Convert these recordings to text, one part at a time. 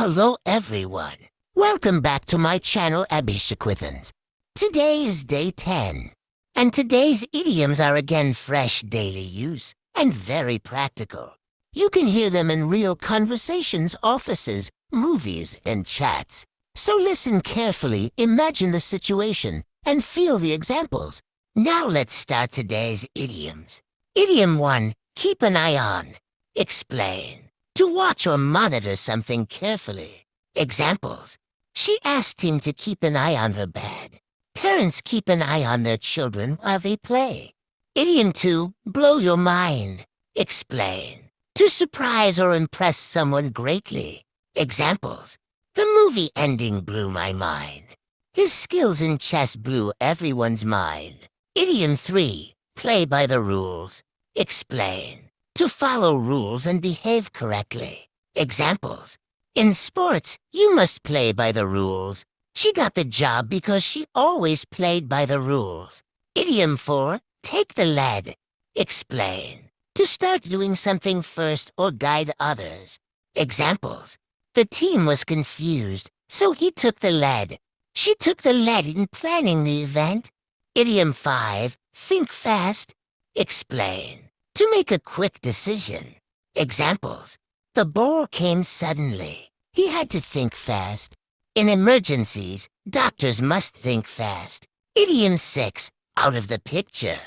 Hello everyone. Welcome back to my channel Abhishek. Today is day 10, and today's idioms are again fresh daily use and very practical. You can hear them in real conversations, offices, movies, and chats. So listen carefully, imagine the situation, and feel the examples. Now let's start today's idioms. Idiom 1, keep an eye on. Explain. To watch or monitor something carefully. Examples. She asked him to keep an eye on her bed. Parents keep an eye on their children while they play. Idiom 2, blow your mind. Explain. To surprise or impress someone greatly. Examples. The movie ending blew my mind. His skills in chess blew everyone's mind. Idiom 3, play by the rules. Explain. To follow rules and behave correctly. Examples. In sports, you must play by the rules. She got the job because she always played by the rules. Idiom 4, take the lead. Explain. To start doing something first or guide others. Examples. The team was confused, so he took the lead. She took the lead in planning the event. Idiom 5, think fast. Explain. To make a quick decision. Examples. The ball came suddenly. He had to think fast. In emergencies, doctors must think fast. Idiom 6, out of the picture.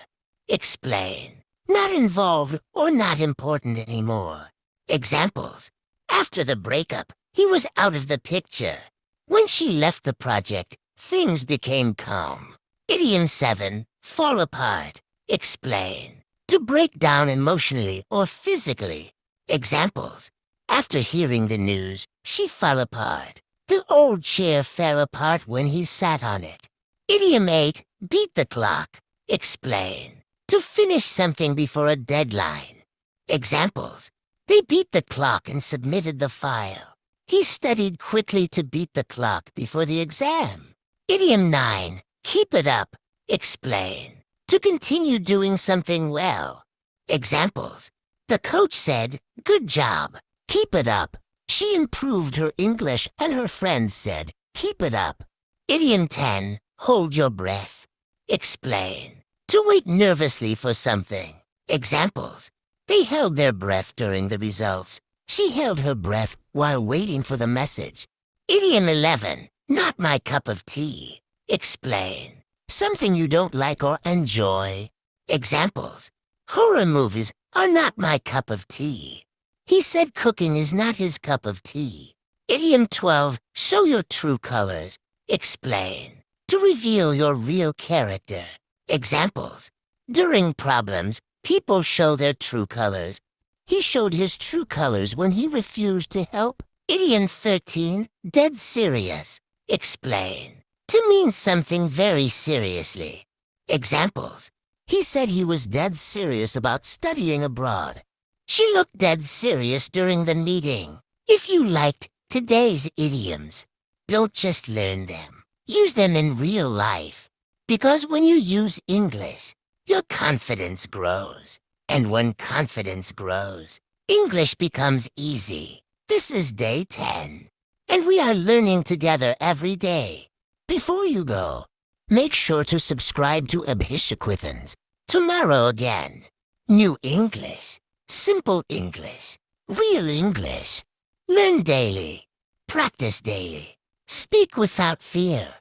Explain. Not involved or not important anymore. Examples. After the breakup, he was out of the picture. When she left the project, things became calm. Idiom 7, fall apart. Explain. To break down emotionally or physically. Examples. After hearing the news, she fell apart. The old chair fell apart when he sat on it. Idiom 8, beat the clock. Explain. To finish something before a deadline. Examples. They beat the clock and submitted the file. He studied quickly to beat the clock before the exam. Idiom 9, keep it up. Explain. To continue doing something well. Examples. The coach said, good job. Keep it up. She improved her English and her friends said, keep it up. Idiom 10, hold your breath. Explain. To wait nervously for something. Examples. They held their breath during the results. She held her breath while waiting for the message. Idiom 11, not my cup of tea. Explain. Something you don't like or enjoy. Examples. Horror movies are not my cup of tea. He said cooking is not his cup of tea. Idiom 12, show your true colors. Explain. To reveal your real character. Examples. During problems, people show their true colors. He showed his true colors when he refused to help. Idiom 13, dead serious. Explain. To mean something very seriously. Examples. He said he was dead serious about studying abroad. She looked dead serious during the meeting. If you liked today's idioms, don't just learn them. Use them in real life. Because when you use English, your confidence grows. And when confidence grows, English becomes easy. This is day 10. And we are learning together every day. Before you go, make sure to subscribe to Abhishek. Tomorrow again. New English. Simple English. Real English. Learn daily. Practice daily. Speak without fear.